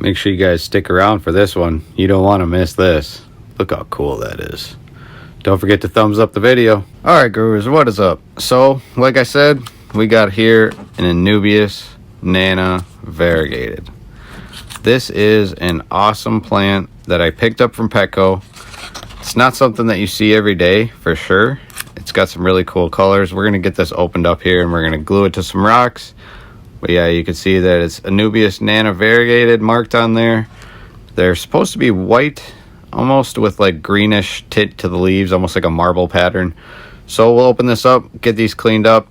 make sure you guys stick around for this one. You don't want to miss this. Look how cool that is. Don't forget to thumbs up the video. Alright growers, what is up? So, like I said, we got here an Anubias Nana Variegated. This is an awesome plant that I picked up from PETCO. It's not something that you see every day, for sure. It's got some really cool colors. We're going to get this opened up here and we're going to glue it to some rocks. But yeah, you can see that it's Anubias Nana Variegated marked on there. They're supposed to be white, almost with like greenish tint to the leaves, almost like a marble pattern. So we'll open this up, get these cleaned up,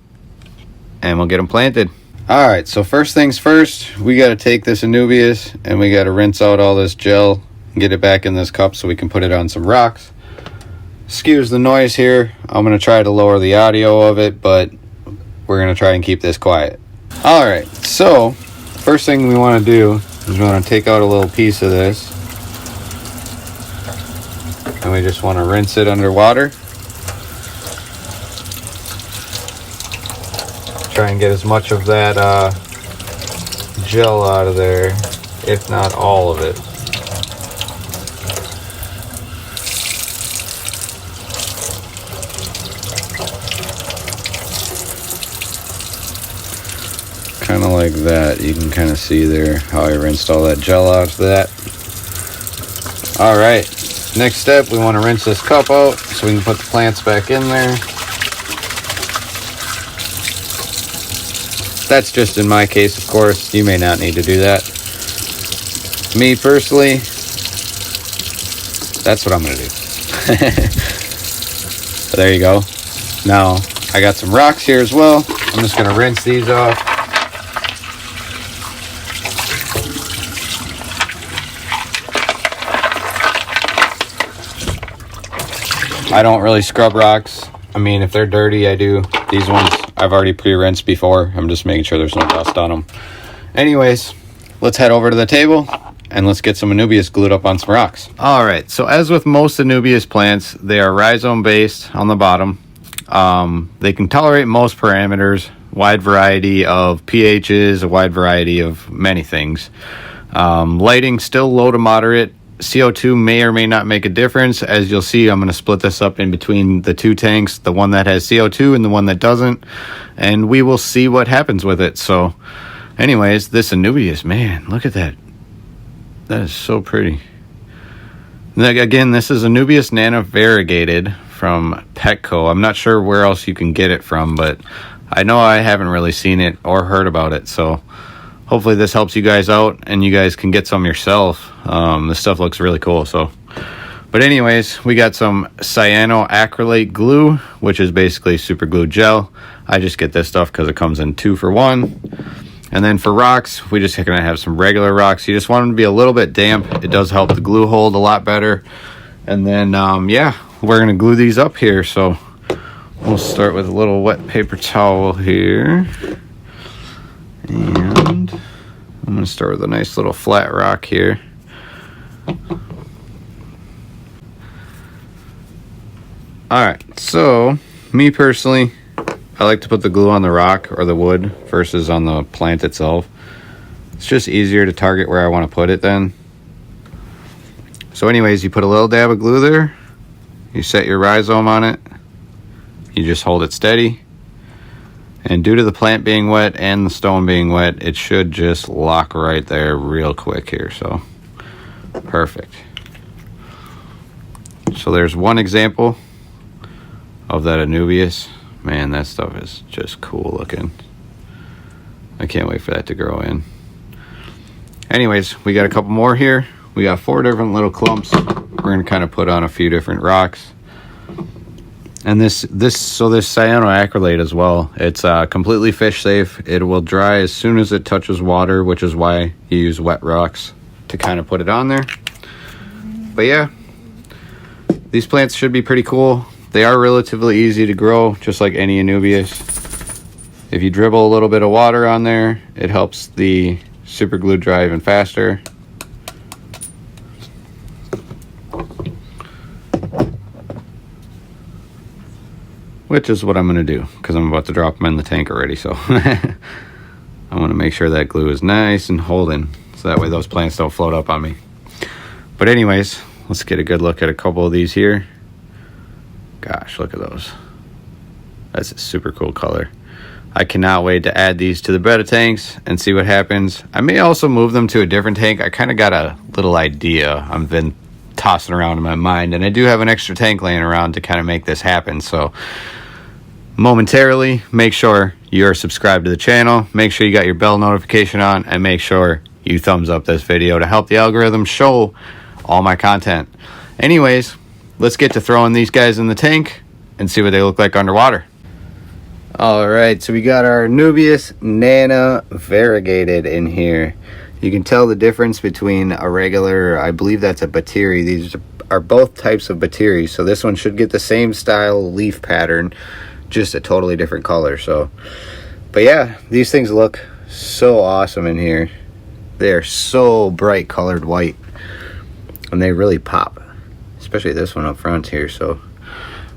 and we'll get them planted. Alright, so first things first, we got to take this Anubias and we got to rinse out all this gel and get it back in this cup so we can put it on some rocks. Excuse the noise here. I'm going to try to lower the audio of it, but we're going to try and keep this quiet. Alright, so first thing we want to do is we want to take out a little piece of this. And we just want to rinse it underwater. Try and get as much of that gel out of there, if not all of it. Kind of like that. You can kind of see there how I rinsed all that gel out of that. Alright. Next step, we want to rinse this cup out so we can put the plants back in there. That's just in my case, of course. You may not need to do that. Me personally, that's what I'm going to do. But there you go. Now, I got some rocks here as well. I'm just going to rinse these off. I don't really scrub rocks. I mean, if they're dirty, I do. These ones I've already pre-rinsed before. I'm just making sure there's no dust on them. Anyways, let's head over to the table and let's get some Anubias glued up on some rocks. Alright, so as with most Anubias plants, they are rhizome based on the bottom. They can tolerate most parameters, wide variety of pHs, a wide variety of many things. Lighting still low to moderate. CO2 may or may not make a difference. As you'll see, I'm going to split this up in between the two tanks, the one that has CO2 and the one that doesn't, and we will see what happens with it. So anyways, this Anubias, man, look at that. That is so pretty. Again, this is Anubias Nana Variegated from PETCO. I'm not sure where else you can get it from, but I know I haven't really seen it or heard about it, so hopefully this helps you guys out and you guys can get some yourself. This stuff looks really cool. But anyways, we got some cyanoacrylate glue, which is basically super glue gel. I just get this stuff because it comes in 2 for 1. And then for rocks, we just gonna have some regular rocks. You just want them to be a little bit damp. It does help the glue hold a lot better. And then yeah, we're gonna glue these up here. So we'll start with a little wet paper towel here. And I'm going to start with a nice little flat rock here. Alright, so me personally, I like to put the glue on the rock or the wood versus on the plant itself. It's just easier to target where I want to put it then. So anyways, you put a little dab of glue there. You set your rhizome on it. You just hold it steady. And due to the plant being wet and the stone being wet, it should just lock right there real quick here. So, perfect. So there's one example of that Anubias. Man, that stuff is just cool looking. I can't wait for that to grow in. Anyways, we got a couple more here. We got 4 different little clumps. We're going to kind of put on a few different rocks. And this cyanoacrylate as well, it's completely fish safe. It will dry as soon as it touches water, which is why you use wet rocks to kind of put it on there. But yeah, these plants should be pretty cool. They are relatively easy to grow, just like any Anubias. If you dribble a little bit of water on there, it helps the super glue dry even faster. Which is what I'm going to do, because I'm about to drop them in the tank already. So I want to make sure that glue is nice and holding. so that way those plants don't float up on me. But anyways, let's get a good look at a couple of these here. Gosh, look at those. That's a super cool color. I cannot wait to add these to the betta tanks and see what happens. I may also move them to a different tank. I kind of got a little idea I've been tossing around in my mind, and I do have an extra tank laying around to kind of make this happen. So momentarily, make sure you're subscribed to the channel, make sure you got your bell notification on, and make sure you thumbs up this video to help the algorithm show all my content. Anyways, let's get to throwing these guys in the tank and see what they look like underwater. All right, so we got our Anubias Nana Variegated in here. You can tell the difference between a regular, I believe that's a batiri. These are both types of batiri. So this one should get the same style leaf pattern, just a totally different color. So, but yeah, these things look so awesome in here. They're so bright colored white, and they really pop, especially this one up front here. So,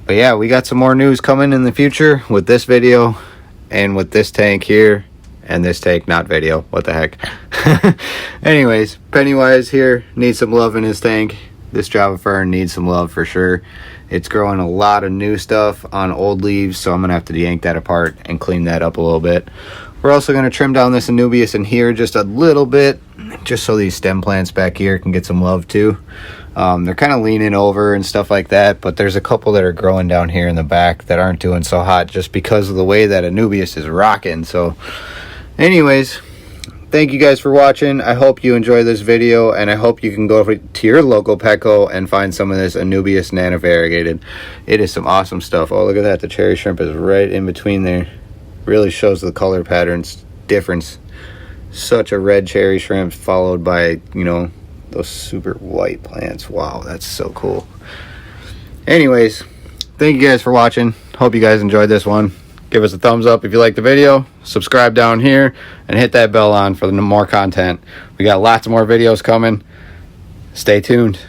but yeah, we got some more news coming in the future with this video and with this tank here and this tank, not video. What the heck? Anyways, Pennywise here needs some love in his tank. This Java fern needs some love for sure. It's growing a lot of new stuff on old leaves, so I'm gonna have to yank that apart and clean that up a little bit. We're also gonna trim down this Anubias in here just a little bit, just so these stem plants back here can get some love too. They're kind of leaning over and stuff like that, but there's a couple that are growing down here in the back that aren't doing so hot just because of the way that Anubias is rocking. So anyways, thank you guys for watching. I hope you enjoy this video, and I hope you can go to your local PETCO and find some of this Anubias Nana Variegated. It is some awesome stuff. Oh, look at that. The cherry shrimp is right in between there. Really shows the color patterns difference. Such a red cherry shrimp followed by, you know, those super white plants. Wow, that's so cool. Anyways, thank you guys for watching. Hope you guys enjoyed this one. Give us a thumbs up if you liked the video. Subscribe down here and hit that bell on for more content. We got lots more videos coming. Stay tuned.